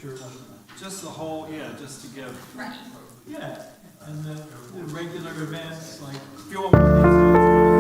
church. Just the whole, just to give. Right. Yeah, and the regular events, like, if you want.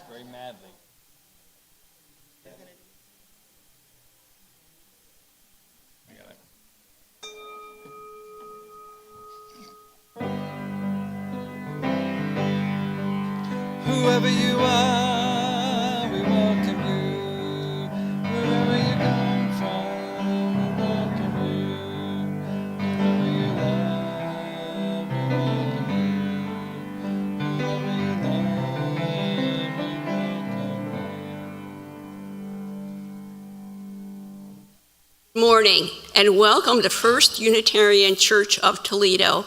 very madly. I got it. Whoever you are, we welcome you. Wherever you're coming from, we welcome you. Whoever you love, we welcome you. Whoever you love, we welcome you. Morning, and welcome to First Unitarian Church of Toledo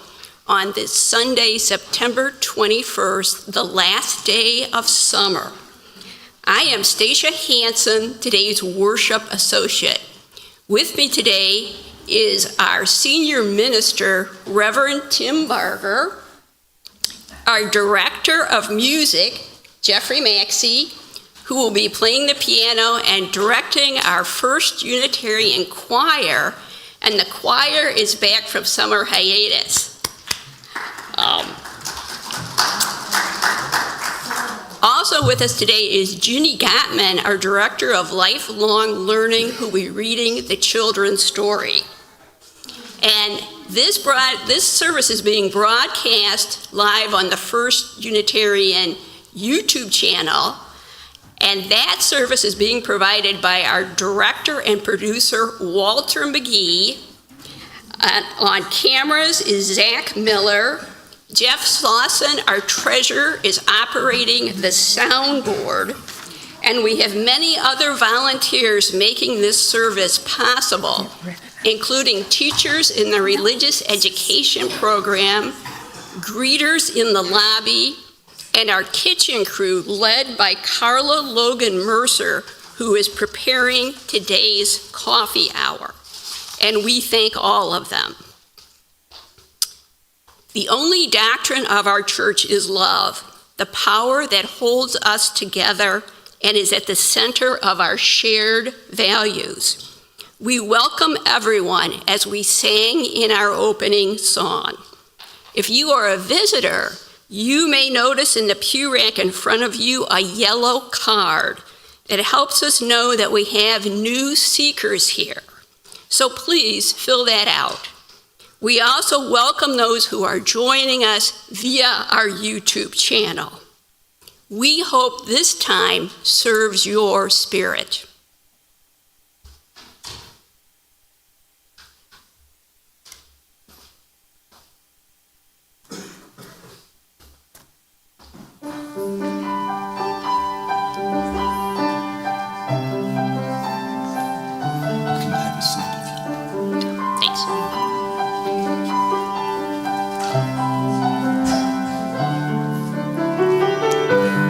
on this Sunday, September 21st, the last day of summer. I am Stacia Hanson, today's worship associate. With me today is our senior minister, Reverend Tim Barger, our director of music, Jeffrey Maxey, who will be playing the piano and directing our First Unitarian choir, and the choir is back from summer hiatus. Also with us today is Ginny Gottman, our Director of Lifelong Learning, who will be reading the children's story. And this service is being broadcast live on the First Unitarian YouTube channel, and that service is being provided by our director and producer, Walter McGee. On cameras is Zach Miller. Jeff Slauson, our treasurer, is operating the soundboard. And we have many other volunteers making this service possible, including teachers in the religious education program, greeters in the lobby, and our kitchen crew led by Carla Logan Mercer, who is preparing today's coffee hour. And we thank all of them. The only doctrine of our church is love, the power that holds us together and is at the center of our shared values. We welcome everyone as we sang in our opening song. If you are a visitor, you may notice in the pew rack in front of you a yellow card. It helps us know that we have new seekers here. So please fill that out. We also welcome those who are joining us via our YouTube channel. We hope this time serves your spirit. Thanks.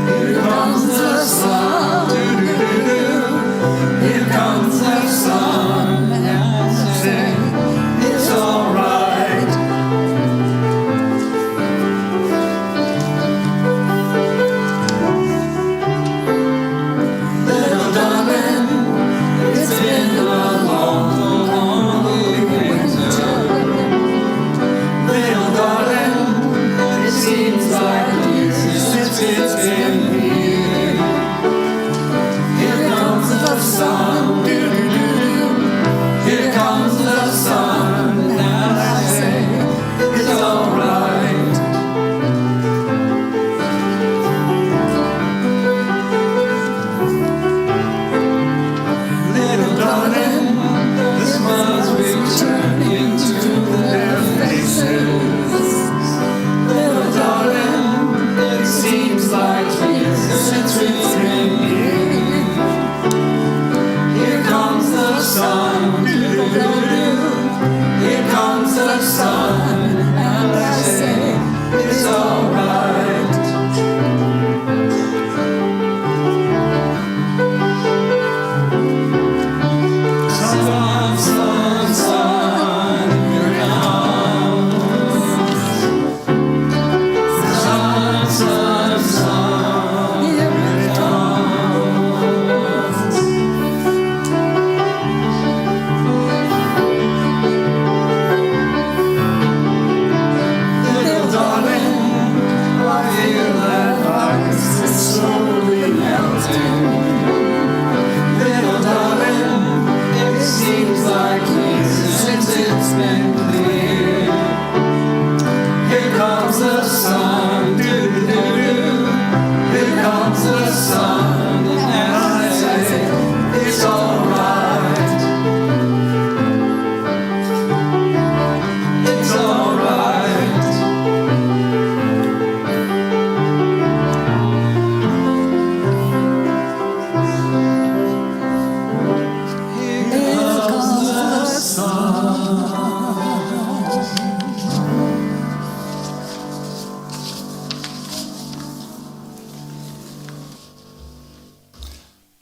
Here comes the sun, here comes the sun, and say it's all right. Little darling, it's been a long, lonely winter. Little darling, it seems like years since it's been here. Here comes the sun, here comes the sun, and I say it's all right. Little darling, the smiles return into their faces. Little darling, it seems like years since we've been here. Here comes the sun, here comes the sun, and I say it's all right. Sun, sun, sun, here it comes. Sun, sun, sun, here it comes.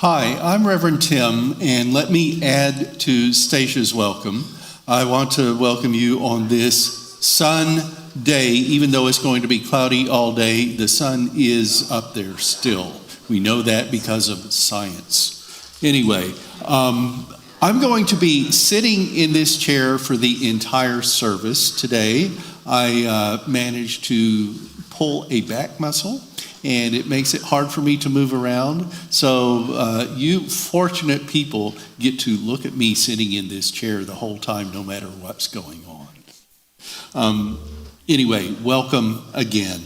Hi, I'm Reverend Tim, and let me add to Stasia's welcome. I want to welcome you on this sun day. Even though it's going to be cloudy all day, the sun is up there still. We know that because of science. Anyway, I'm going to be sitting in this chair for the entire service today. I managed to pull a back muscle, and it makes it hard for me to move around. So you fortunate people get to look at me sitting in this chair the whole time, no matter what's going on. Anyway, welcome again.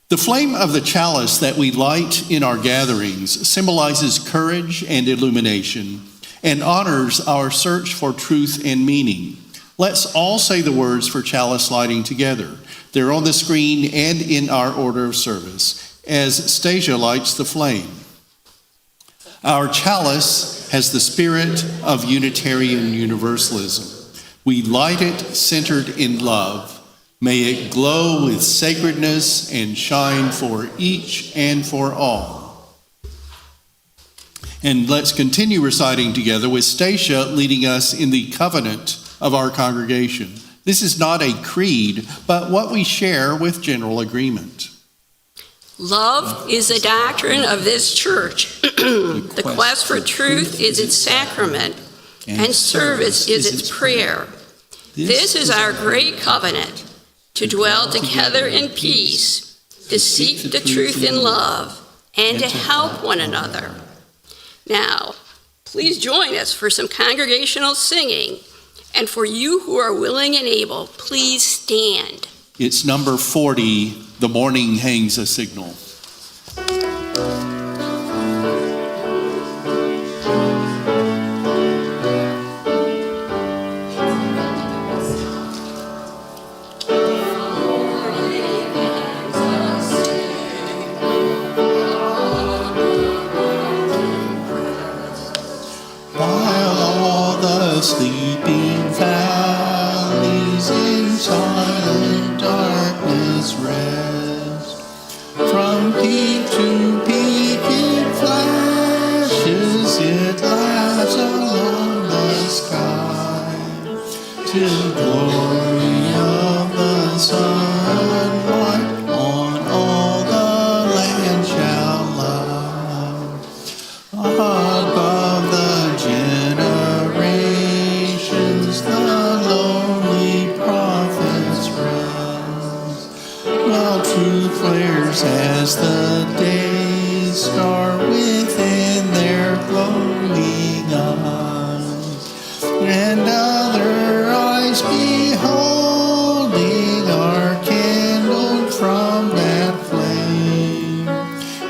The flame of the chalice that we light in our gatherings symbolizes courage and illumination and honors our search for truth and meaning. Let's all say the words for chalice lighting together. They're on the screen and in our order of service as Stasia lights the flame. Our chalice has the spirit of Unitarian Universalism. We light it centered in love. May it glow with sacredness and shine for each and for all. And let's continue reciting together with Stasia leading us in the covenant of our congregation. This is not a creed, but what we share with general agreement. Love is the doctrine of this church. The quest for truth is its sacrament, and service is its prayer. This is our great covenant, to dwell together in peace, to seek the truth in love, and to help one another. Now, please join us for some congregational singing. And for you who are willing and able, please stand. It's number 40, The Morning Hangs a Signal. While all the sleeping valleys in silent darkness rest, from peak to peak it flashes, it laughs along the sky, till glory of the sunlight on all the land shall lie. Above the generations, the lonely prophets rise, while truth flares as the day star within their glowing eyes, and other eyes beholding are kindled from that flame,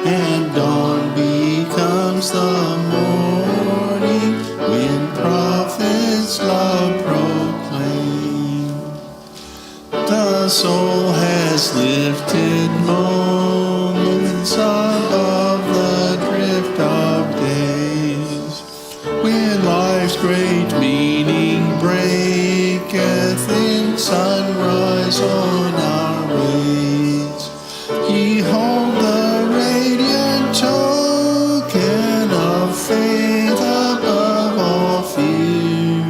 and dawn becomes the morning when prophets love proclaim. The soul has lifted moments above the drift of days, when life's great meaning breaketh in sunrise on our ways. Behold the radiant token of faith above all fear.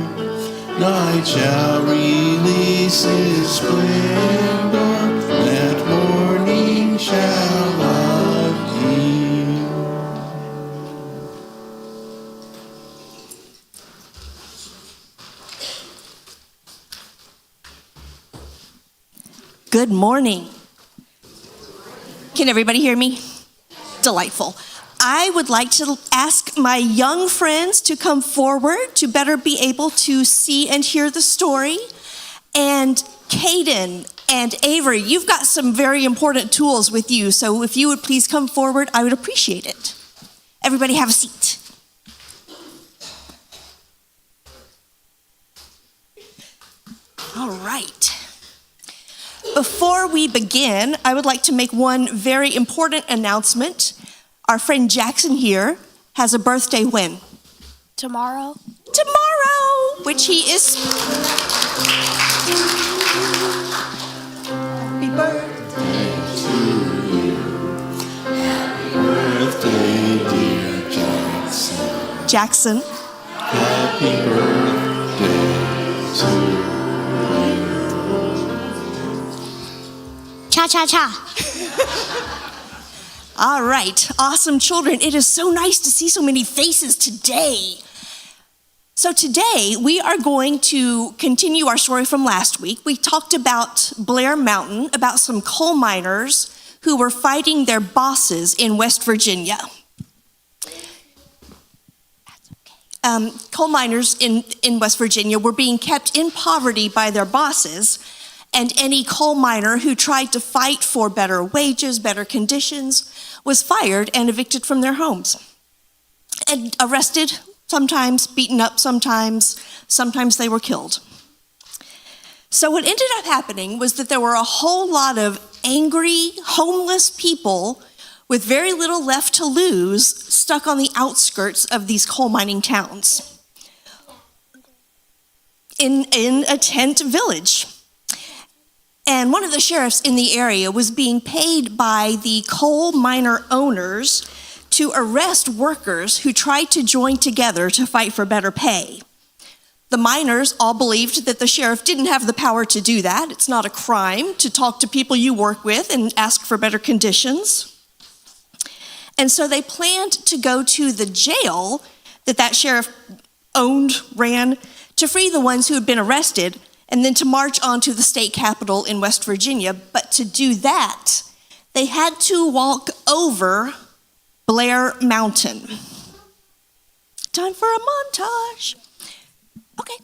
Night shall release its splendor, that morning shall appear. Good morning. Can everybody hear me? Delightful. I would like to ask my young friends to come forward to better be able to see and hear the story. And Caden and Avery, you've got some very important tools with you, so if you would please come forward, I would appreciate it. Everybody have a seat. All right. Before we begin, I would like to make one very important announcement. Our friend Jackson here has a birthday when? Tomorrow? Tomorrow, which he is. Happy birthday to you. Happy birthday, dear Jackson. Jackson. Happy birthday to Cha-cha-cha. All right, awesome children. It is so nice to see so many faces today. So today, we are going to continue our story from last week. We talked about Blair Mountain, about some coal miners who were fighting their bosses in West Virginia. Coal miners in West Virginia were being kept in poverty by their bosses, and any coal miner who tried to fight for better wages, better conditions, was fired and evicted from their homes. And arrested, sometimes beaten up, sometimes they were killed. So what ended up happening was that there were a whole lot of angry, homeless people with very little left to lose, stuck on the outskirts of these coal mining towns in a tent village. And one of the sheriffs in the area was being paid by the coal miner owners to arrest workers who tried to join together to fight for better pay. The miners all believed that the sheriff didn't have the power to do that. It's not a crime to talk to people you work with and ask for better conditions. And so they planned to go to the jail that sheriff ran, to free the ones who had been arrested, and then to march on to the state capitol in West Virginia. But to do that, they had to walk over Blair Mountain. Time for a montage. Okay,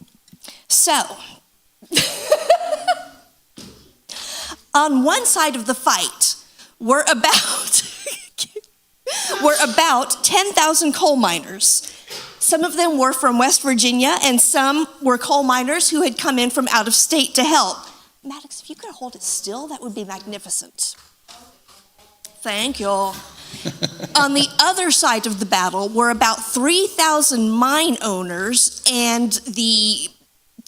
so on one side of the fight were about 10,000 coal miners. Some of them were from West Virginia, and some were coal miners who had come in from out of state to help. Maddox, if you could hold it still, that would be magnificent. Thank you. On the other side of the battle were about 3,000 mine owners and the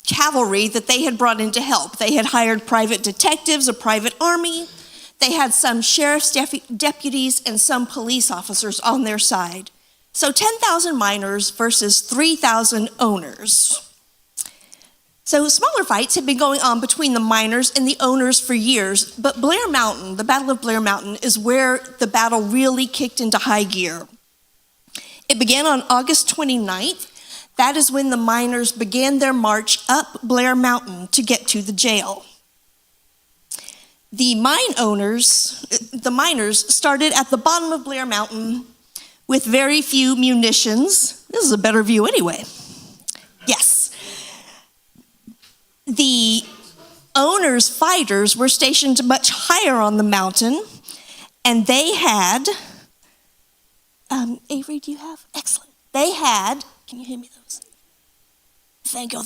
cavalry that they had brought in to help. They had hired private detectives, a private army. They had some sheriff's deputies and some police officers on their side. So 10,000 miners versus 3,000 owners. So smaller fights had been going on between the miners and the owners for years, but Blair Mountain, the Battle of Blair Mountain, is where the battle really kicked into high gear. It began on August 29th. That is when the miners began their march up Blair Mountain to get to the jail. The miners started at the bottom of Blair Mountain with very few munitions. This is a better view anyway. Yes. The owners' fighters were stationed much higher on the mountain, and they had, Avery, do you have? Excellent. They had, can you hand me those? Thank you.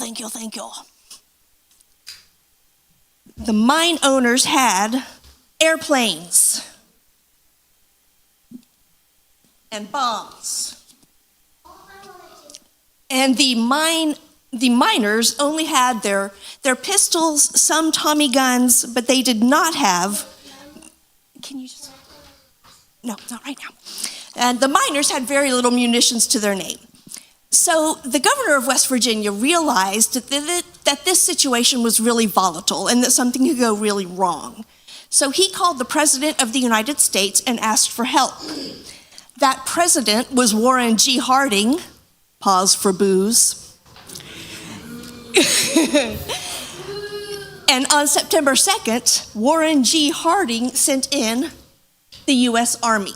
The mine owners had airplanes and bombs. And the miners only had their pistols, some Tommy guns, but they did not have, no, not right now. And the miners had very little munitions to their name. So the governor of West Virginia realized that this situation was really volatile and that something could go really wrong. So he called the President of the United States and asked for help. That president was Warren G. Harding, pause for booze. And on September 2nd, Warren G. Harding sent in the U.S. Army.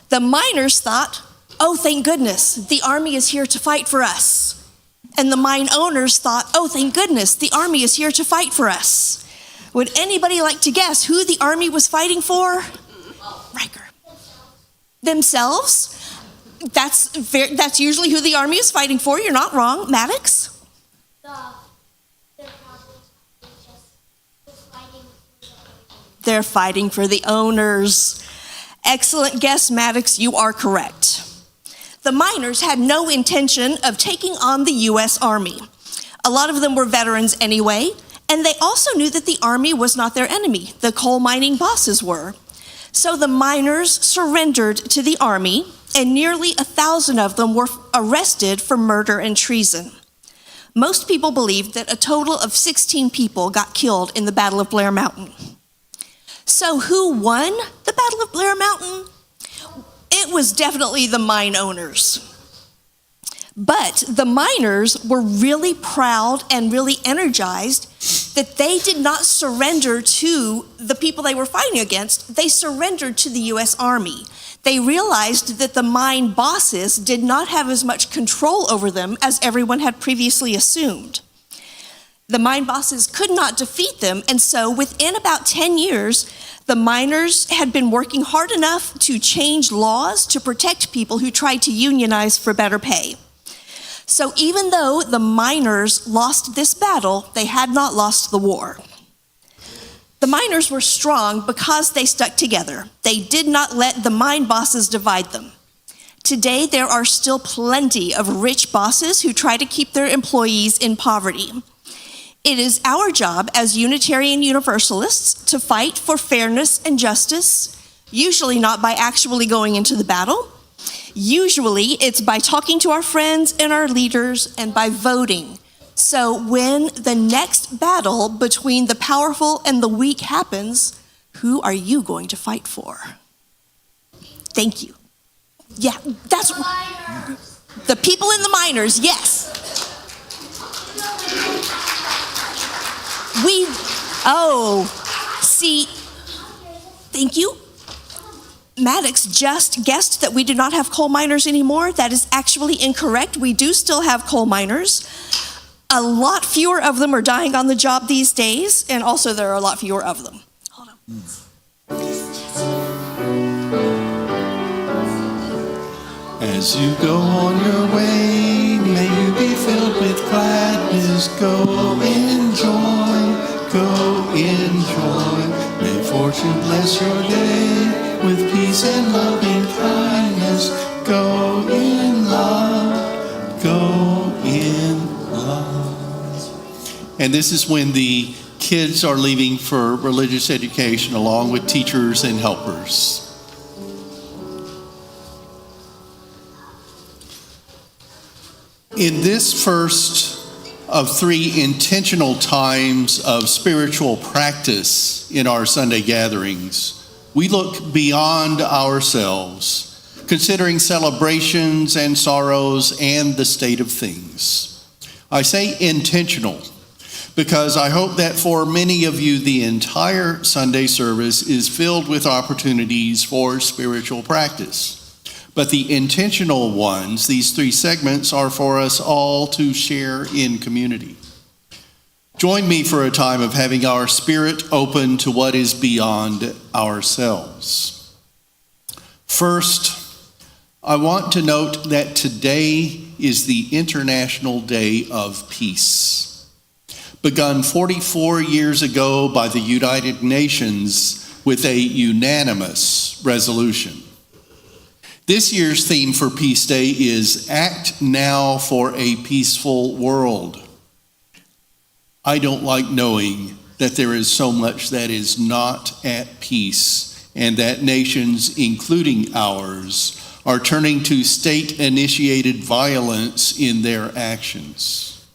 The miners thought, oh, thank goodness, the Army is here to fight for us. And the mine owners thought, oh, thank goodness, the Army is here to fight for us. Would anybody like to guess who the Army was fighting for? Riker. Themselves? That's usually who the Army is fighting for. You're not wrong. Maddox? They're fighting for the owners. Excellent guess, Maddox. You are correct. The miners had no intention of taking on the U.S. Army. A lot of them were veterans anyway, and they also knew that the Army was not their enemy. The coal mining bosses were. So the miners surrendered to the Army, and nearly 1,000 of them were arrested for murder and treason. Most people believe that a total of 16 people got killed in the Battle of Blair Mountain. So who won the Battle of Blair Mountain? It was definitely the mine owners. But the miners were really proud and really energized that they did not surrender to the people they were fighting against. They surrendered to the U.S. Army. They realized that the mine bosses did not have as much control over them as everyone had previously assumed. The mine bosses could not defeat them, and so within about 10 years, the miners had been working hard enough to change laws to protect people who tried to unionize for better pay. So even though the miners lost this battle, they had not lost the war. The miners were strong because they stuck together. They did not let the mine bosses divide them. Today, there are still plenty of rich bosses who try to keep their employees in poverty. It is our job as Unitarian Universalists to fight for fairness and justice, usually not by actually going into the battle. Usually, it's by talking to our friends and our leaders and by voting. So when the next battle between the powerful and the weak happens, who are you going to fight for? Thank you. Yeah, that's the people in the miners, yes. Thank you. Maddox just guessed that we do not have coal miners anymore. That is actually incorrect. We do still have coal miners. A lot fewer of them are dying on the job these days, and also there are a lot fewer of them. Hold on. As you go on your way, may you be filled with gladness. Go enjoy, go enjoy. May fortune bless your day with peace and loving kindness. Go in love, go in love. And this is when the kids are leaving for religious education along with teachers and helpers. In this first of 3 intentional times of spiritual practice in our Sunday gatherings, we look beyond ourselves, considering celebrations and sorrows and the state of things. I say intentional because I hope that for many of you, the entire Sunday service is filled with opportunities for spiritual practice. But the intentional ones, these 3 segments, are for us all to share in community. Join me for a time of having our spirit open to what is beyond ourselves. First, I want to note that today is the International Day of Peace, begun 44 years ago by the United Nations with a unanimous resolution. This year's theme for Peace Day is Act Now for a Peaceful World. I don't like knowing that there is so much that is not at peace and that nations, including ours, are turning to state-initiated violence in their actions.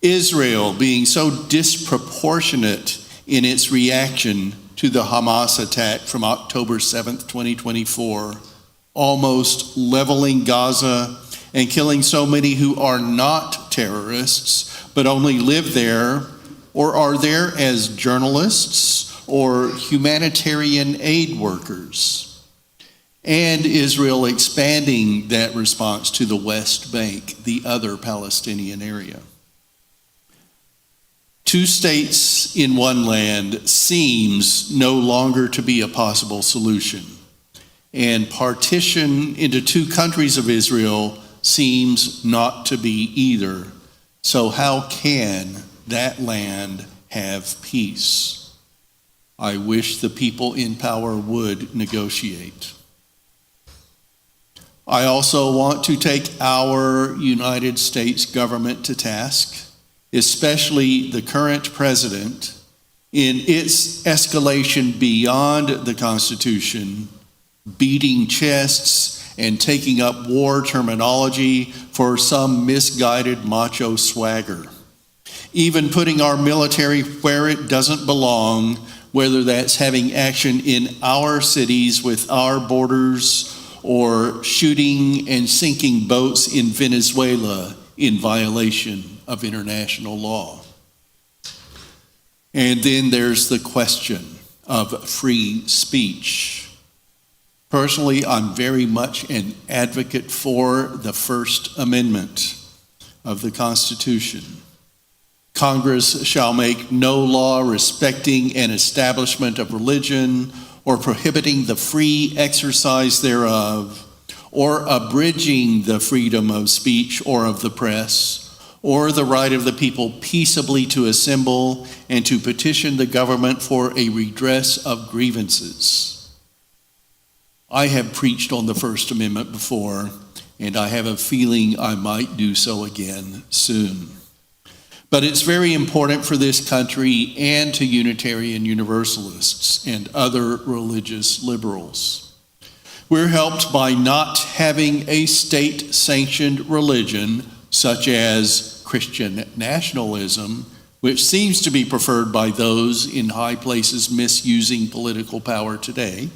Israel being so disproportionate in its reaction to the Hamas attack from October 7th, 2024, almost leveling Gaza and killing so many who are not terrorists, but only live there or are there as journalists or humanitarian aid workers. And Israel expanding that response to the West Bank, the other Palestinian area. 2 states in one land seems no longer to be a possible solution. And partition into 2 countries of Israel seems not to be either. So how can that land have peace? I wish the people in power would negotiate. I also want to take our United States government to task, especially the current president, in its escalation beyond the Constitution, beating chests and taking up war terminology for some misguided macho swagger. Even putting our military where it doesn't belong, whether that's having action in our cities with our borders or shooting and sinking boats in Venezuela in violation of international law. And then there's the question of free speech. Personally, I'm very much an advocate for the First Amendment of the Constitution. Congress shall make no law respecting an establishment of religion or prohibiting the free exercise thereof, or abridging the freedom of speech or of the press, or the right of the people peaceably to assemble and to petition the government for a redress of grievances. I have preached on the First Amendment before, and I have a feeling I might do so again soon. But it's very important for this country and to Unitarian Universalists and other religious liberals. We're helped by not having a state-sanctioned religion such as Christian nationalism, which seems to be preferred by those in high places misusing political power today,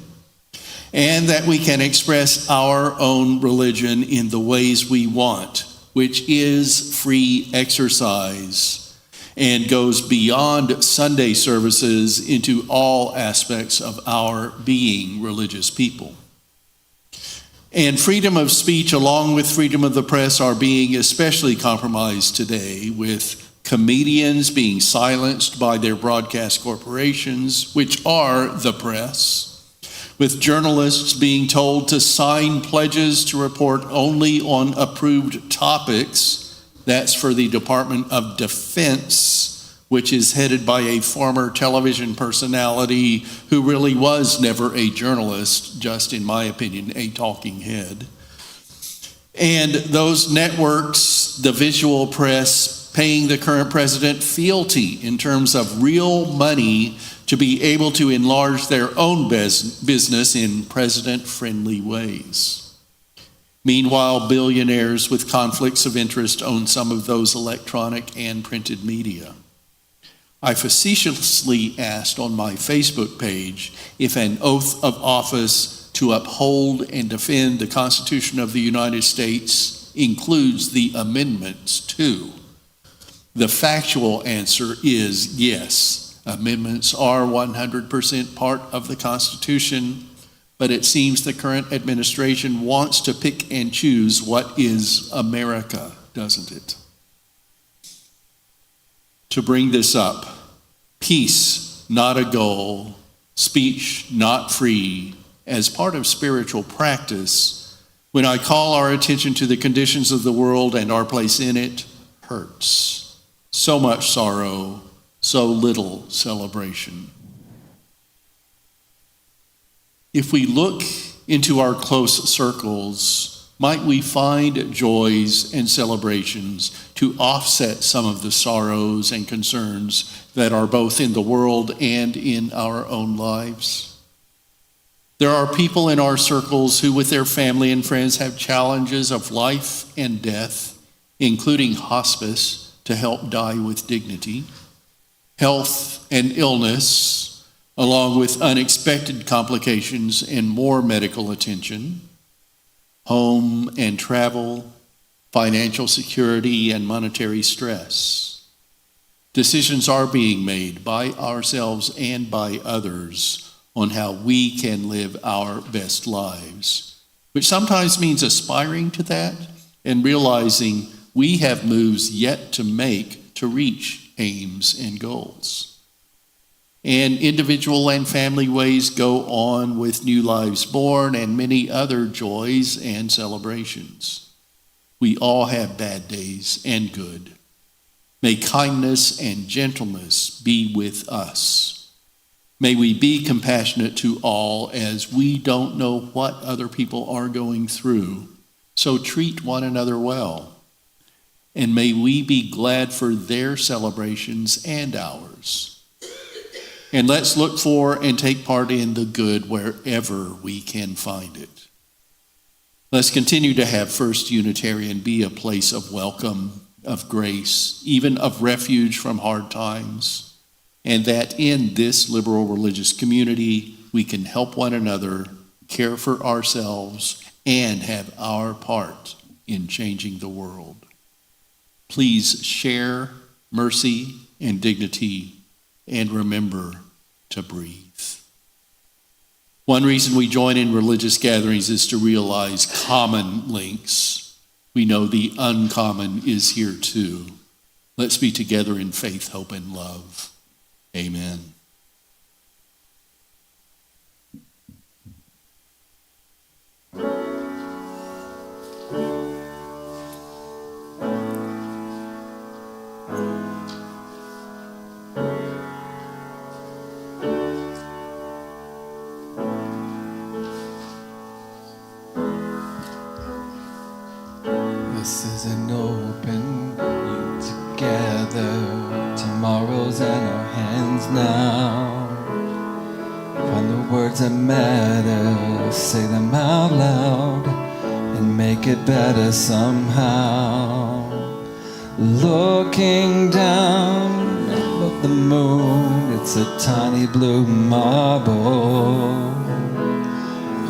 and that we can express our own religion in the ways we want, which is free exercise and goes beyond Sunday services into all aspects of our being religious people. And freedom of speech, along with freedom of the press, are being especially compromised today, with comedians being silenced by their broadcast corporations, which are the press, with journalists being told to sign pledges to report only on approved topics. That's for the Department of Defense, which is headed by a former television personality who really was never a journalist, just in my opinion, a talking head. And those networks, the visual press, paying the current president fealty in terms of real money to be able to enlarge their own business in president-friendly ways. Meanwhile, billionaires with conflicts of interest own some of those electronic and printed media. I facetiously asked on my Facebook page if an oath of office to uphold and defend the Constitution of the United States includes the amendments too. The factual answer is yes. Amendments are 100% part of the Constitution, but it seems the current administration wants to pick and choose what is America, doesn't it? To bring this up, peace, not a goal, speech, not free, as part of spiritual practice, when I call our attention to the conditions of the world and our place in it, hurts. So much sorrow, so little celebration. If we look into our close circles, might we find joys and celebrations to offset some of the sorrows and concerns that are both in the world and in our own lives? There are people in our circles who, with their family and friends, have challenges of life and death, including hospice to help die with dignity, health and illness, along with unexpected complications and more medical attention, home and travel, financial security and monetary stress. Decisions are being made by ourselves and by others on how we can live our best lives, which sometimes means aspiring to that and realizing we have moves yet to make to reach aims and goals. And individual and family ways go on with new lives born and many other joys and celebrations. We all have bad days and good. May kindness and gentleness be with us. May we be compassionate to all, as we don't know what other people are going through, so treat one another well. And may we be glad for their celebrations and ours. And let's look for and take part in the good wherever we can find it. Let's continue to have First Unitarian be a place of welcome, of grace, even of refuge from hard times, and that in this liberal religious community, we can help one another, care for ourselves, and have our part in changing the world. Please share mercy and dignity, and remember to breathe. One reason we join in religious gatherings is to realize common links. We know the uncommon is here too. Let's be together in faith, hope, and love. Amen. This is an open you together. Tomorrow's in our hands now. Find the words that matter, say them out loud, and make it better somehow. Looking down above the moon, it's a tiny blue marble.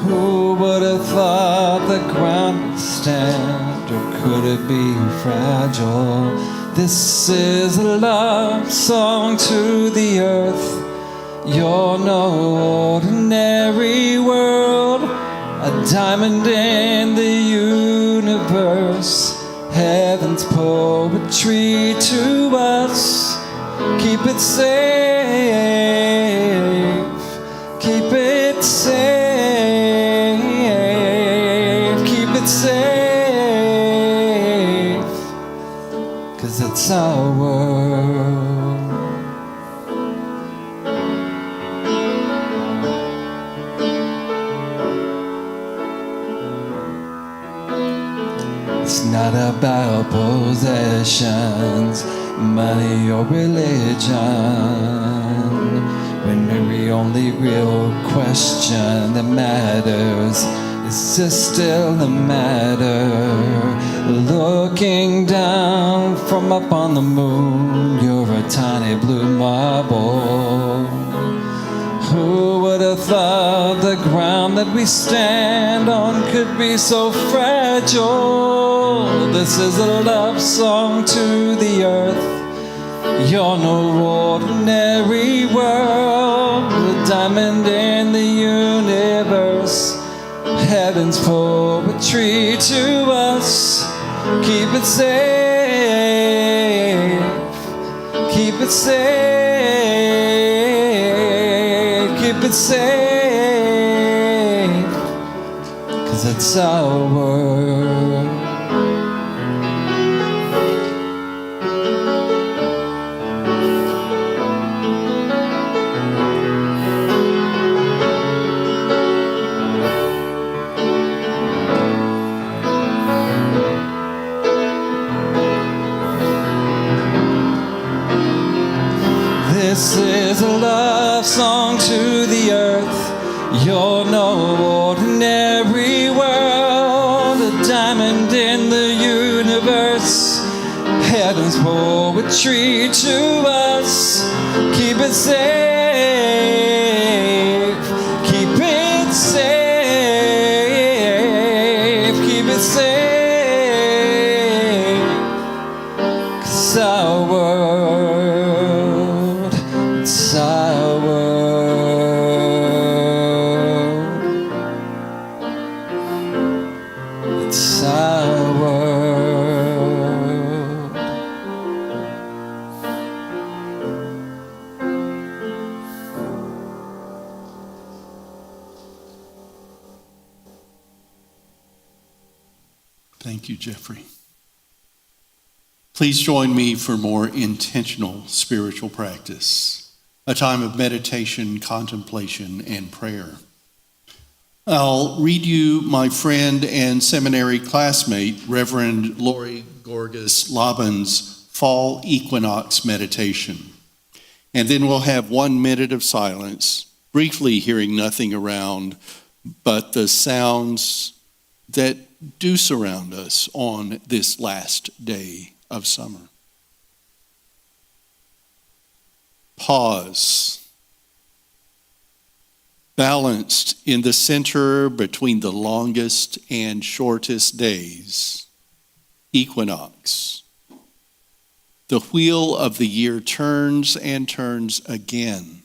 Who would have thought the ground would stand, or could it be fragile? This is a love song to the earth. You're no ordinary world, a diamond in the universe, heaven's poetry to us. Keep it safe, keep it safe. Safe, 'cause it's our world. It's not about possessions, money or religion. When the only real question that matters is this still the matter? Looking down from up on the moon, you're a tiny blue marble. Who would have thought the ground that we stand on could be so fragile? This is a love song to the earth. You're no ordinary world, a diamond in the universe, heaven's poetry to us. Keep it safe, keep it safe, keep it safe, 'cause it's our world. This is a love song to the earth. You're no ordinary world, a diamond in the universe, heaven's poetry to us. Keep it safe, keep it safe, keep it safe, 'cause our world, it's our world, it's our world. Thank you, Jeffrey. Please join me for more intentional spiritual practice, a time of meditation, contemplation, and prayer. I'll read you my friend and seminary classmate, Reverend Lori Gorgas Laban's fall equinox meditation. And then we'll have 1 minute of silence, briefly hearing nothing around but the sounds that do surround us on this last day of summer. Pause. Balanced in the center between the longest and shortest days, equinox. The wheel of the year turns and turns again.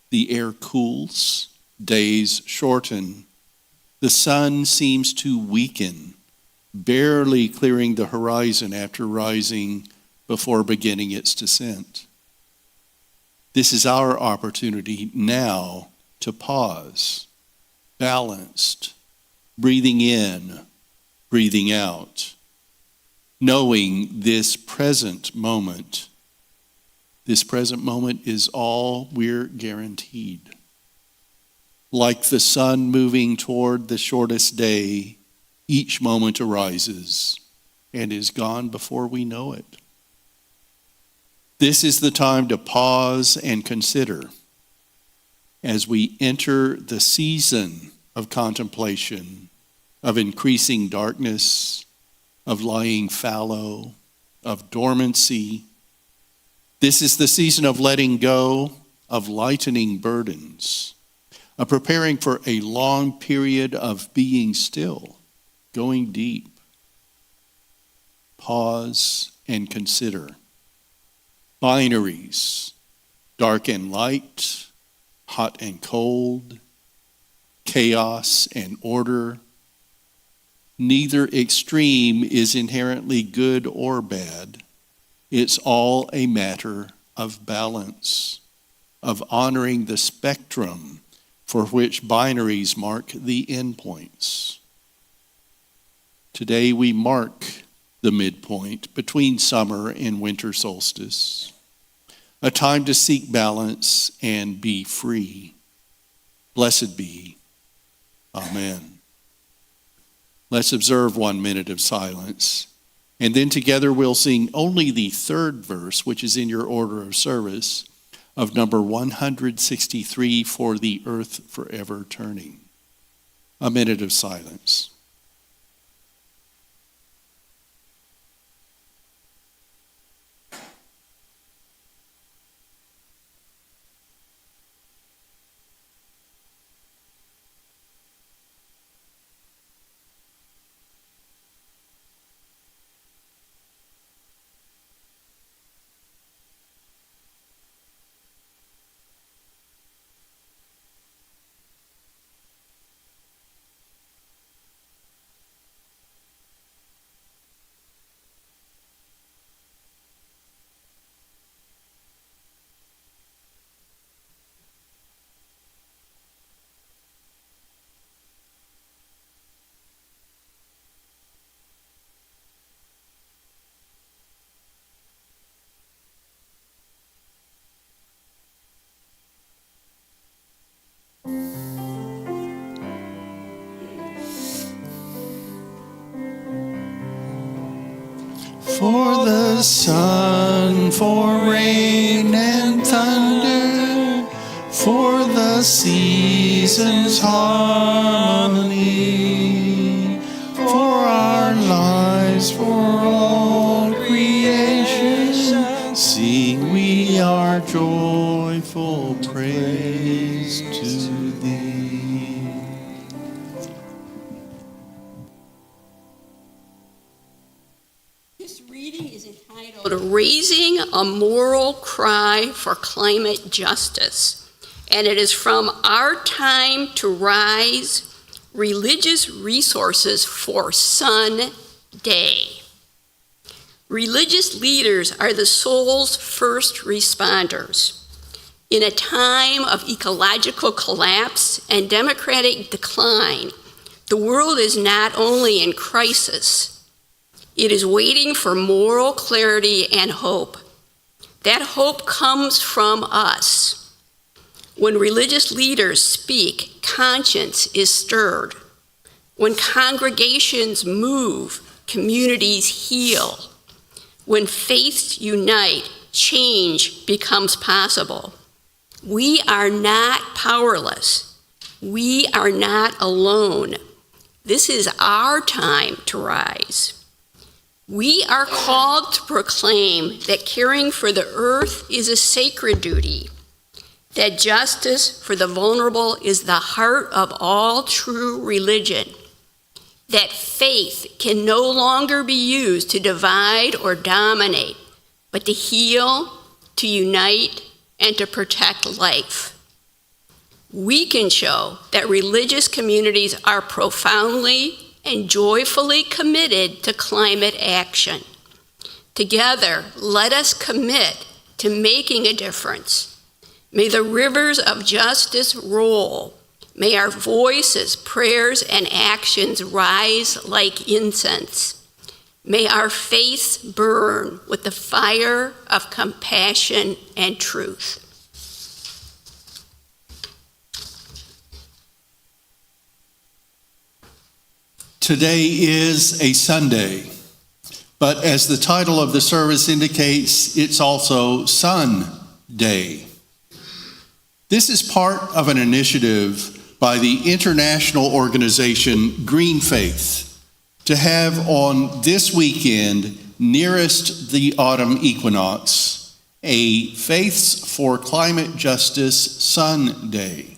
The air cools, days shorten. The sun seems to weaken, barely clearing the horizon after rising before beginning its descent. This is our opportunity now to pause, balanced, breathing in, breathing out, knowing this present moment is all we're guaranteed. Like the sun moving toward the shortest day, each moment arises and is gone before we know it. This is the time to pause and consider as we enter the season of contemplation, of increasing darkness, of lying fallow, of dormancy. This is the season of letting go, of lightening burdens, of preparing for a long period of being still, going deep. Pause and consider. Binaries, dark and light, hot and cold, chaos and order. Neither extreme is inherently good or bad. It's all a matter of balance, of honoring the spectrum for which binaries mark the endpoints. Today we mark the midpoint between summer and winter solstice, a time to seek balance and be free. Blessed be. Amen. Let's observe 1 minute of silence, and then together we'll sing only the third verse, which is in your order of service, of number 163, For the Earth Forever Turning. A minute of silence. For the sun, for rain and thunder, for the seasons' harmony, for our lives, for all creation, sing we our joyful praise to thee. This reading is entitled Raising a Moral Cry for Climate Justice, and it is from Our Time to Rise, Religious Resources for Sun Day. Religious leaders are the soul's first responders. In a time of ecological collapse and democratic decline, the world is not only in crisis, it is waiting for moral clarity and hope. That hope comes from us. When religious leaders speak, conscience is stirred. When congregations move, communities heal. When faiths unite, change becomes possible. We are not powerless. We are not alone. This is our time to rise. We are called to proclaim that caring for the earth is a sacred duty, that justice for the vulnerable is the heart of all true religion, that faith can no longer be used to divide or dominate, but to heal, to unite, and to protect life. We can show that religious communities are profoundly and joyfully committed to climate action. Together, let us commit to making a difference. May the rivers of justice roll. May our voices, prayers, and actions rise like incense. May our faiths burn with the fire of compassion and truth. Today is a Sunday, but as the title of the service indicates, it's also Sun Day. This is part of an initiative by the international organization GreenFaith to have on this weekend, nearest the autumn equinox, a Faiths for Climate Justice Sun Day.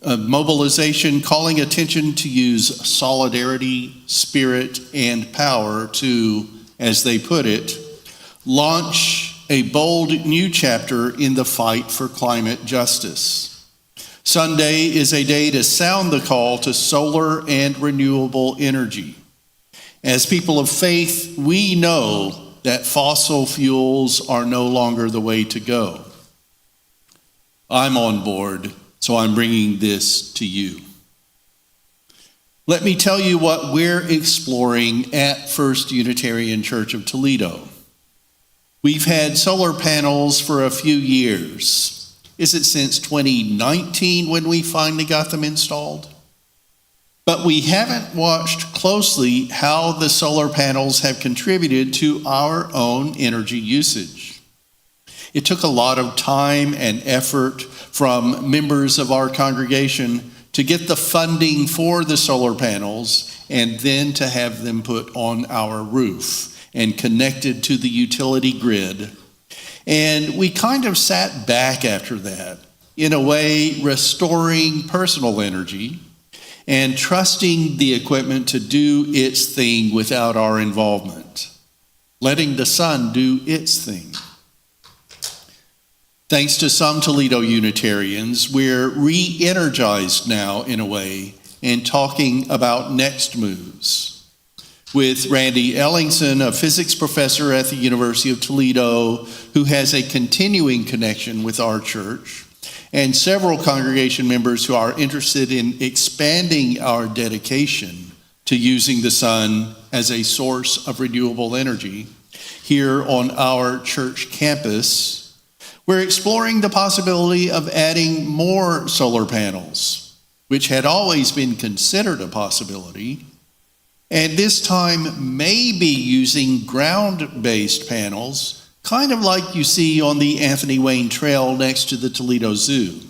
A mobilization calling attention to use solidarity, spirit, and power to, as they put it, launch a bold new chapter in the fight for climate justice. Sunday is a day to sound the call to solar and renewable energy. As people of faith, we know that fossil fuels are no longer the way to go. I'm on board. So I'm bringing this to you. Let me tell you what we're exploring at First Unitarian Church of Toledo. We've had solar panels for a few years. Is it since 2019 when we finally got them installed? But we haven't watched closely how the solar panels have contributed to our own energy usage. It took a lot of time and effort from members of our congregation to get the funding for the solar panels and then to have them put on our roof and connected to the utility grid. And we kind of sat back after that, in a way restoring personal energy and trusting the equipment to do its thing without our involvement, letting the sun do its thing. Thanks to some Toledo Unitarians, we're re-energized now in a way and talking about next moves. With Randy Ellingson, a physics professor at the University of Toledo, who has a continuing connection with our church, and several congregation members who are interested in expanding our dedication to using the sun as a source of renewable energy here on our church campus. We're exploring the possibility of adding more solar panels, which had always been considered a possibility, and this time maybe using ground-based panels, kind of like you see on the Anthony Wayne Trail next to the Toledo Zoo,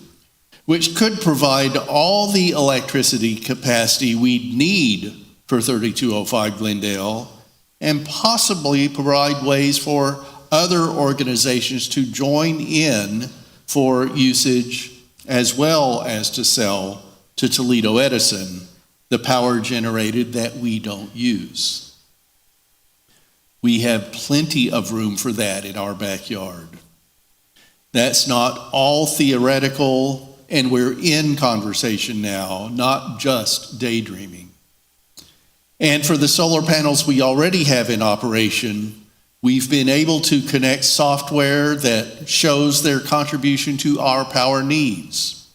which could provide all the electricity capacity we'd need for 3205 Glendale, and possibly provide ways for other organizations to join in for usage as well as to sell to Toledo Edison the power generated that we don't use. We have plenty of room for that in our backyard. That's not all theoretical, and we're in conversation now, not just daydreaming. And for the solar panels we already have in operation, we've been able to connect software that shows their contribution to our power needs.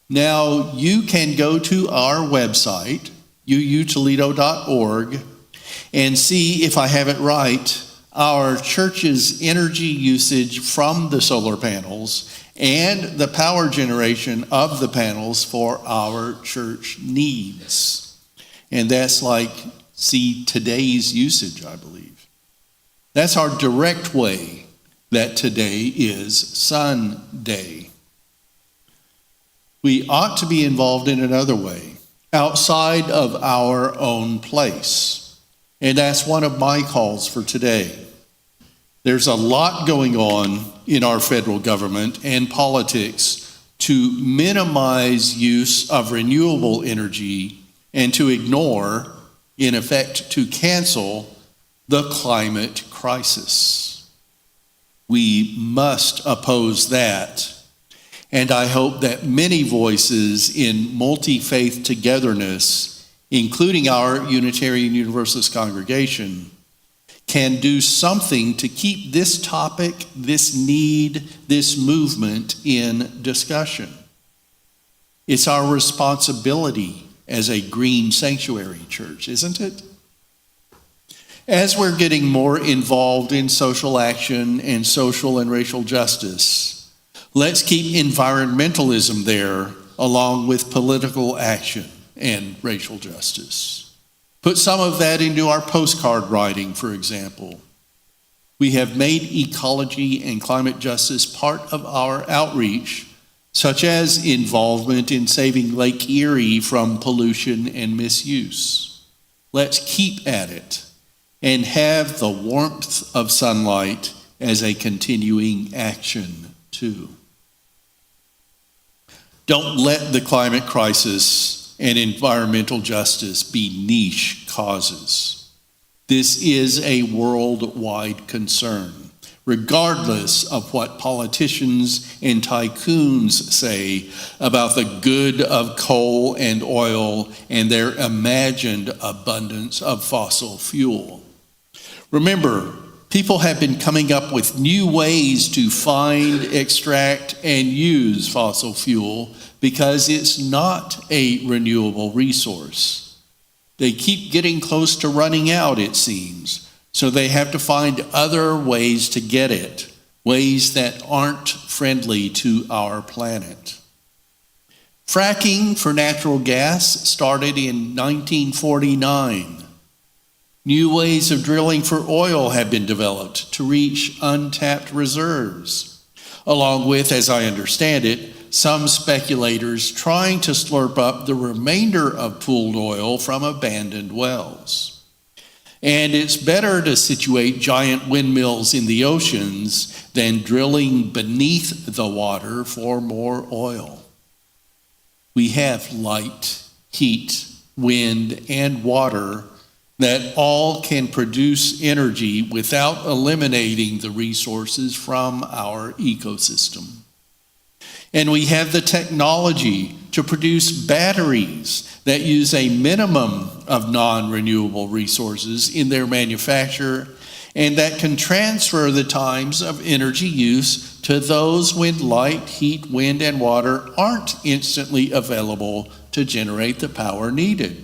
Now you can go to our website, uutoledo.org, and see if I have it right, our church's energy usage from the solar panels and the power generation of the panels for our church needs. And that's like, see, today's usage, I believe. That's our direct way that today is Sunday. We ought to be involved in another way, outside of our own place. And that's one of my calls for today. There's a lot going on in our federal government and politics to minimize use of renewable energy and to ignore, in effect, to cancel the climate crisis. We must oppose that. And I hope that many voices in multi-faith togetherness, including our Unitarian Universalist congregation, can do something to keep this topic, this need, this movement in discussion. It's our responsibility as a green sanctuary church, isn't it? As we're getting more involved in social action and social and racial justice, let's keep environmentalism there along with political action and racial justice. Put some of that into our postcard writing, for example. We have made ecology and climate justice part of our outreach, such as involvement in saving Lake Erie from pollution and misuse. Let's keep at it and have the warmth of sunlight as a continuing action, too. Don't let the climate crisis and environmental justice be niche causes. This is a worldwide concern, regardless of what politicians and tycoons say about the good of coal and oil and their imagined abundance of fossil fuel. Remember, people have been coming up with new ways to find, extract, and use fossil fuel because it's not a renewable resource. They keep getting close to running out, it seems, so they have to find other ways to get it, ways that aren't friendly to our planet. Fracking for natural gas started in 1949. New ways of drilling for oil have been developed to reach untapped reserves, along with, as I understand it, some speculators trying to slurp up the remainder of pooled oil from abandoned wells. And it's better to situate giant windmills in the oceans than drilling beneath the water for more oil. We have light, heat, wind, and water that all can produce energy without eliminating the resources from our ecosystem. And we have the technology to produce batteries that use a minimum of non-renewable resources in their manufacture and that can transfer the times of energy use to those when light, heat, wind, and water aren't instantly available to generate the power needed.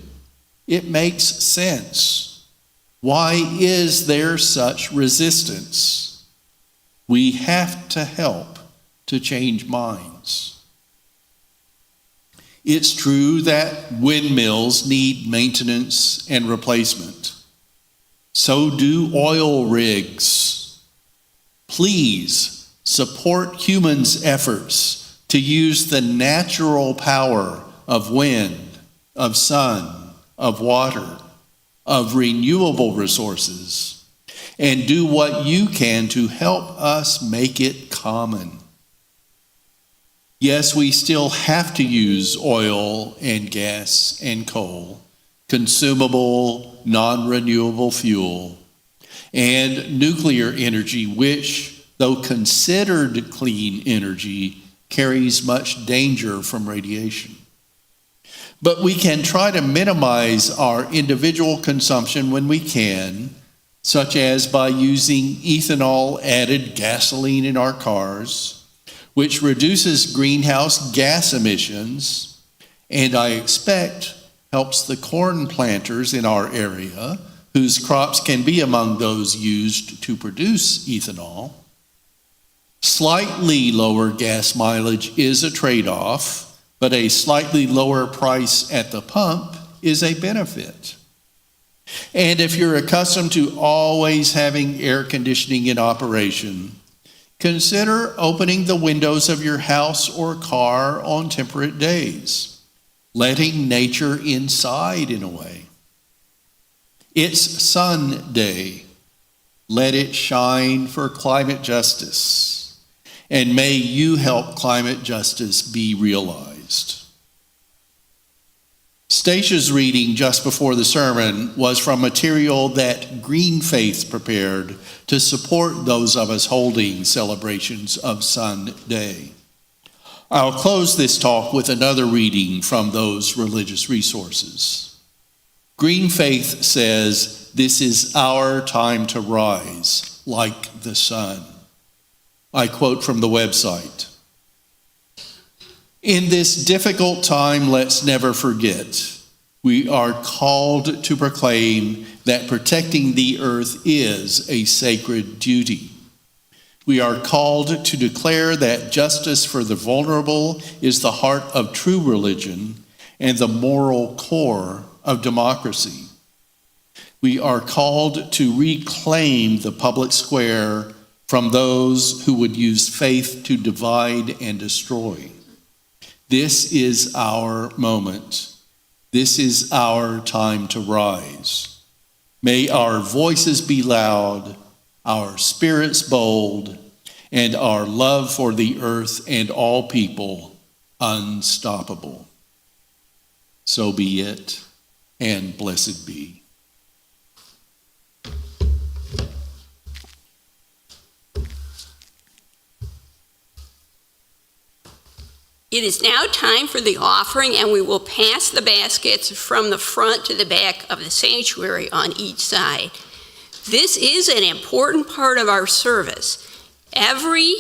It makes sense. Why is there such resistance? We have to help to change minds. It's true that windmills need maintenance and replacement. So do oil rigs. Please support humans' efforts to use the natural power of wind, of sun, of water, of renewable resources, and do what you can to help us make it common. Yes, we still have to use oil and gas and coal, consumable, non-renewable fuel, and nuclear energy, which, though considered clean energy, carries much danger from radiation. But we can try to minimize our individual consumption when we can, such as by using ethanol-added gasoline in our cars, which reduces greenhouse gas emissions, and I expect helps the corn planters in our area, whose crops can be among those used to produce ethanol. Slightly lower gas mileage is a trade-off, but a slightly lower price at the pump is a benefit. And if you're accustomed to always having air conditioning in operation, consider opening the windows of your house or car on temperate days. letting nature inside in a way. It's Sun Day. Let it shine for climate justice. And may you help climate justice be realized. Statia's reading just before the sermon was from material that GreenFaith prepared to support those of us holding celebrations of Sun Day. I'll close this talk with another reading from those religious resources. GreenFaith says, "This is our time to rise like the sun." I quote from the website. In this difficult time, let's never forget, we are called to proclaim that protecting the earth is a sacred duty. We are called to declare that justice for the vulnerable is the heart of true religion and the moral core of democracy. We are called to reclaim the public square from those who would use faith to divide and destroy. This is our moment. This is our time to rise. May our voices be loud, our spirits bold, and our love for the earth and all people unstoppable. So be it, and blessed be. It is now time for the offering, and we will pass the baskets from the front to the back of the sanctuary on each side. This is an important part of our service. Every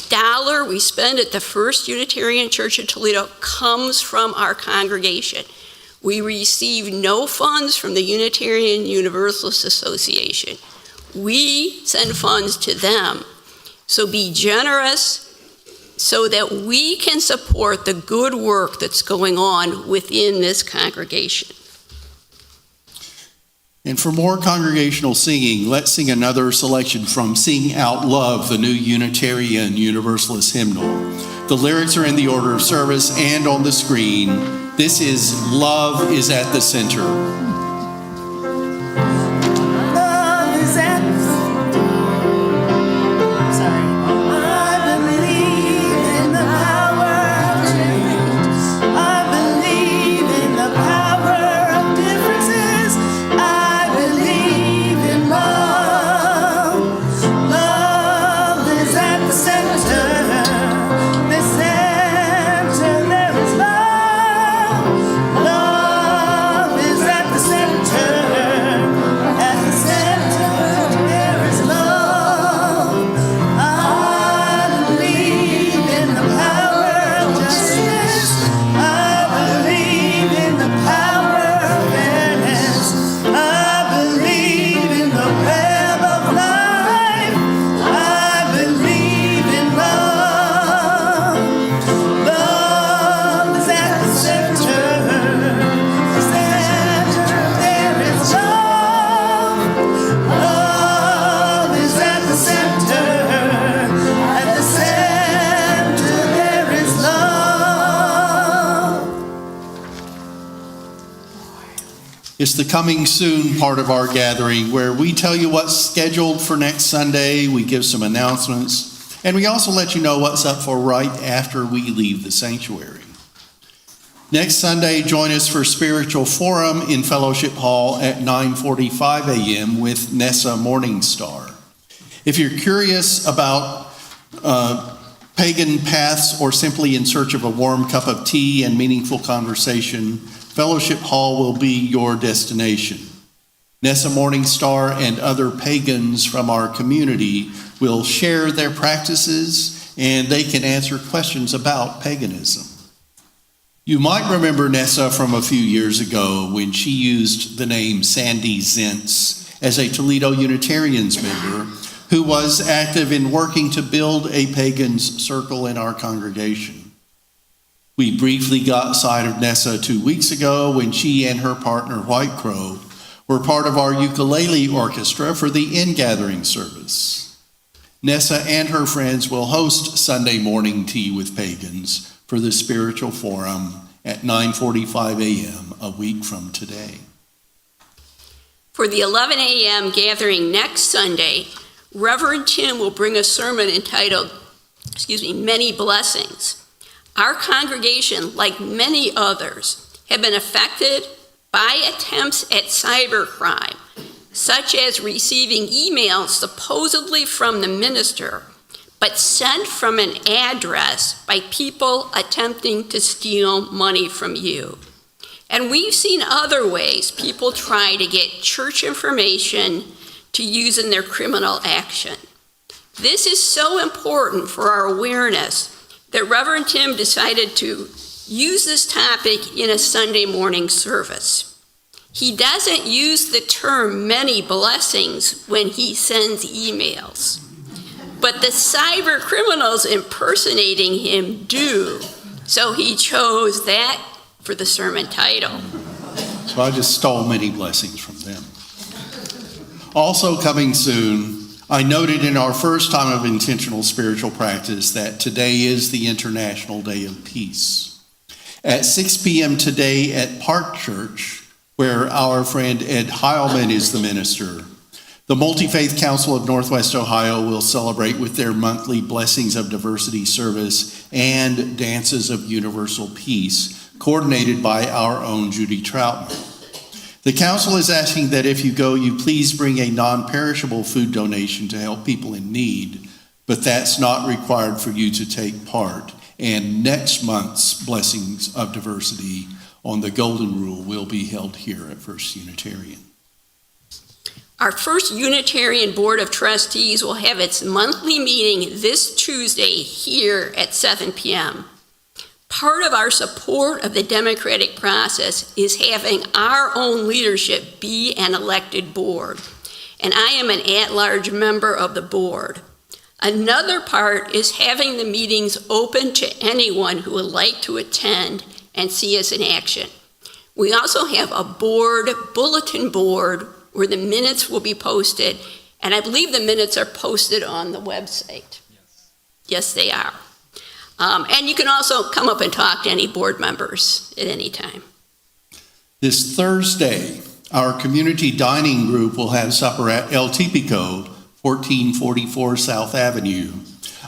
dollar we spend at the First Unitarian Church of Toledo comes from our congregation. We receive no funds from the Unitarian Universalist Association. We send funds to them. So be generous so that we can support the good work that's going on within this congregation. And for more congregational singing, let's sing another selection from Sing Out Love, the new Unitarian Universalist hymnal. The lyrics are in the order of service and on the screen. This is Love is at the Center. Love is at the It's the coming soon part of our gathering where we tell you what's scheduled for next Sunday, we give some announcements, and we also let you know what's up for right after we leave the sanctuary. Next Sunday, join us for Spiritual Forum in Fellowship Hall at 9:45 a.m. with Nessa Morningstar. If you're curious about pagan paths or simply in search of a warm cup of tea and meaningful conversation, Fellowship Hall will be your destination. Nessa Morningstar and other pagans from our community will share their practices, and they can answer questions about paganism. You might remember Nessa from a few years ago when she used the name Sandy Zentz as a Toledo Unitarians member who was active in working to build a pagans circle in our congregation. We briefly got sight of Nessa 2 weeks ago when she and her partner White Crow were part of our ukulele orchestra for the in-gathering service. Nessa and her friends will host Sunday morning tea with pagans for the Spiritual Forum at 9:45 a.m. a week from today. For the 11 a.m. gathering next Sunday, Reverend Tim will bring a sermon entitled, Many Blessings. Our congregation, like many others, have been affected by attempts at cybercrime, such as receiving emails supposedly from the minister, but sent from an address by people attempting to steal money from you. And we've seen other ways people try to get church information to use in their criminal action. This is so important for our awareness that Reverend Tim decided to use this topic in a Sunday morning service. He doesn't use the term many blessings when he sends emails, but the cyber criminals impersonating him do, so he chose that for the sermon title. So I just stole many blessings from them. Also coming soon, I noted in our first time of intentional spiritual practice that today is the International Day of Peace. At 6 p.m. today at Park Church, where our friend Ed Heilman is the minister, the Multi-Faith Council of Northwest Ohio will celebrate with their monthly Blessings of Diversity service and Dances of Universal Peace, coordinated by our own Judy Troutman. The council is asking that if you go, you please bring a non-perishable food donation to help people in need, but that's not required for you to take part. And next month's Blessings of Diversity on the Golden Rule will be held here at First Unitarian. Our First Unitarian Board of Trustees will have its monthly meeting this Tuesday here at 7 p.m. Part of our support of the democratic process is having our own leadership be an elected board, and I am an at-large member of the board. Another part is having the meetings open to anyone who would like to attend and see us in action. We also have a board bulletin board where the minutes will be posted, and I believe the minutes are posted on the website. Yes, they are. And you can also come up and talk to any board members at any time. This Thursday, our community dining group will have supper at El Tipico, 1444 South Avenue,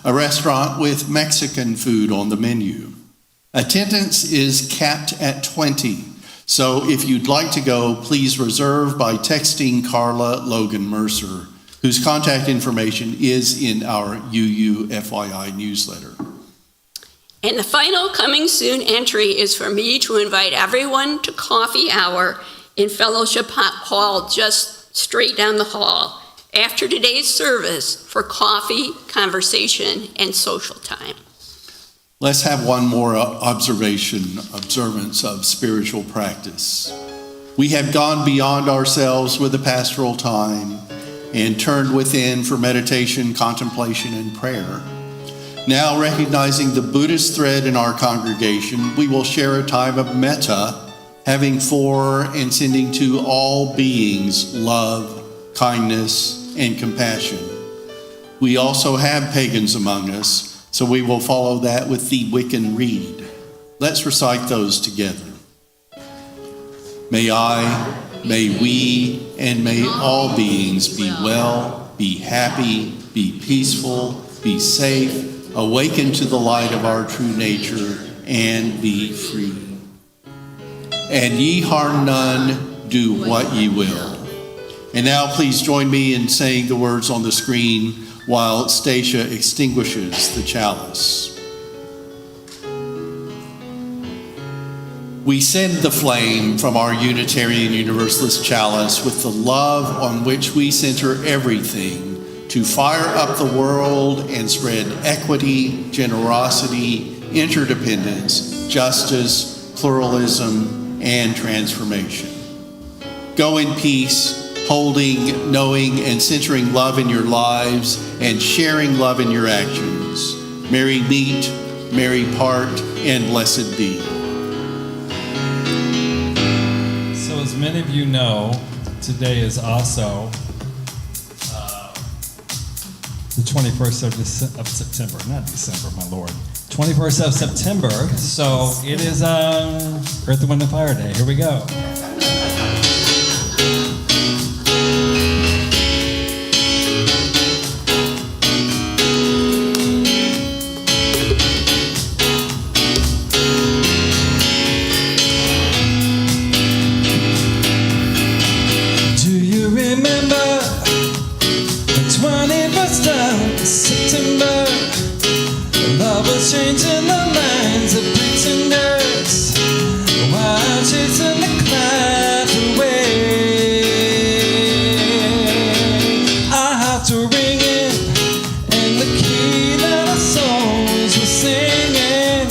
a restaurant with Mexican food on the menu. Attendance is capped at 20, so if you'd like to go, please reserve by texting Carla Logan Mercer, whose contact information is in our UU-FYI newsletter. And the final coming soon entry is for me to invite everyone to coffee hour in Fellowship Hall just straight down the hall after today's service for coffee, conversation, and social time. Let's have one more observance of spiritual practice. We have gone beyond ourselves with the pastoral time and turned within for meditation, contemplation, and prayer. Now, recognizing the Buddhist thread in our congregation, we will share a time of metta, having for and sending to all beings love, kindness, and compassion. We also have pagans among us, so we will follow that with the Wiccan Rede. Let's recite those together. May I, may we, and may all beings be well, be happy, be peaceful, be safe, awaken to the light of our true nature, and be free. And ye harm none, do what ye will. And now please join me in saying the words on the screen while Stacia extinguishes the chalice. We send the flame from our Unitarian Universalist chalice with the love on which we center everything to fire up the world and spread equity, generosity, interdependence, justice, pluralism, and transformation. Go in peace, holding, knowing, and centering love in your lives and sharing love in your actions. Merry meet, merry part, and blessed be. So as many of you know, today is also the 21st of September, not December, my Lord, 21st of September. So it is Earth, Wind, and Fire Day. Here we go. Do you remember the 21st of September? Love was changing the minds of pretenders while chasing the clouds away. Our hearts were ringing and the key that our souls were singing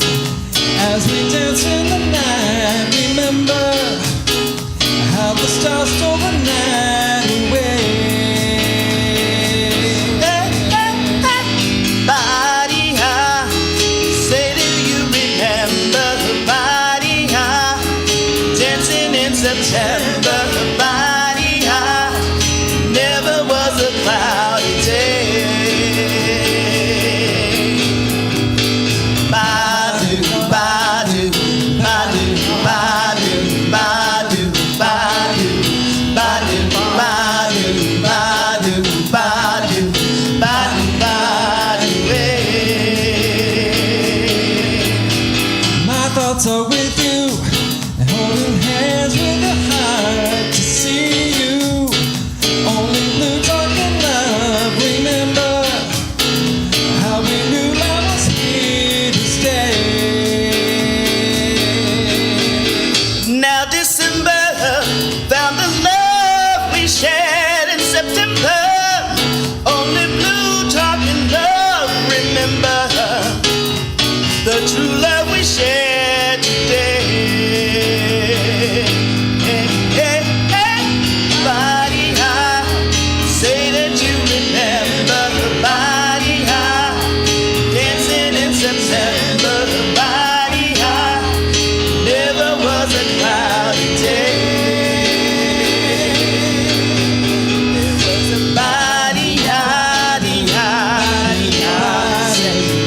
as we danced in the night. Remember how the stars stole the night away. Body high, say do you remember the body high, dancing in September, the body high, never was a cloudy day. Badu, badu, badu, badu, badu, badu, badu, badu, badu, badu, badu, badu, hey. My thoughts are with you, and holding hands with a heart to see you. Only blue talking love. Remember how we knew love was here to stay. Now December found the love we shared in September. Only blue talking love. Remember the true love we shared today. Hey, hey, hey. Body high, say that you remember the body high, dancing in September. The body high, never was a cloudy day. There was a body high, body high,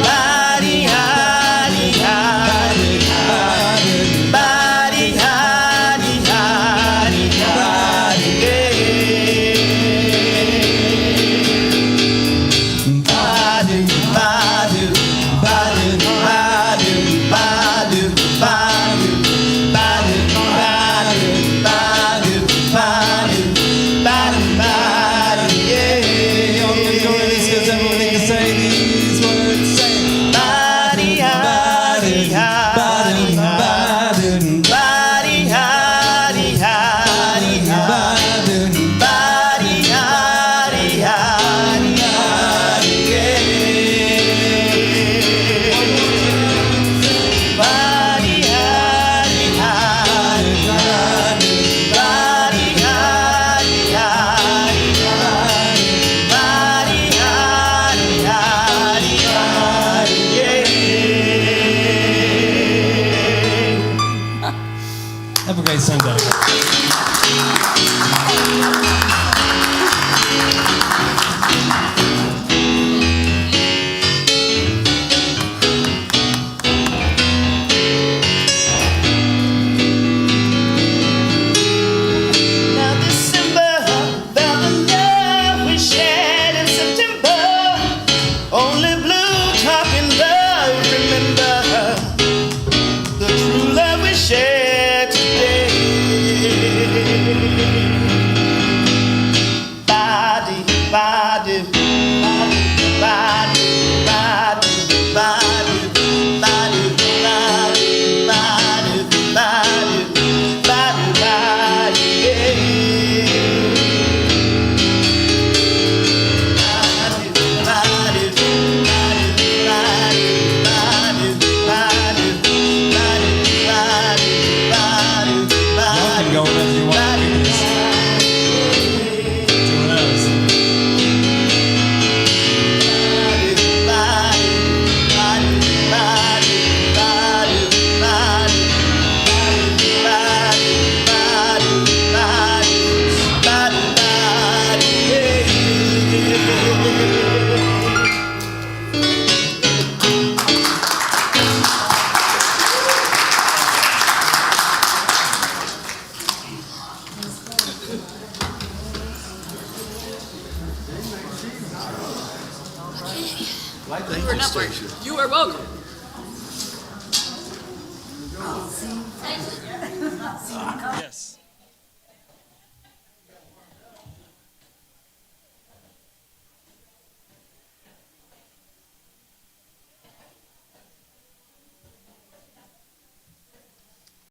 body high, body high, body Have a great Sunday. Now December found the love we shared in September. Only blue talking love. Remember the true love we shared today. Body, body, body, body, body, body, body, body, body, body, body, yeah. Body, body, body, body, body, body, body, body, Y'all can go whenever you want. We can just do what else. Thank you, Stacia. You are welcome. Yes.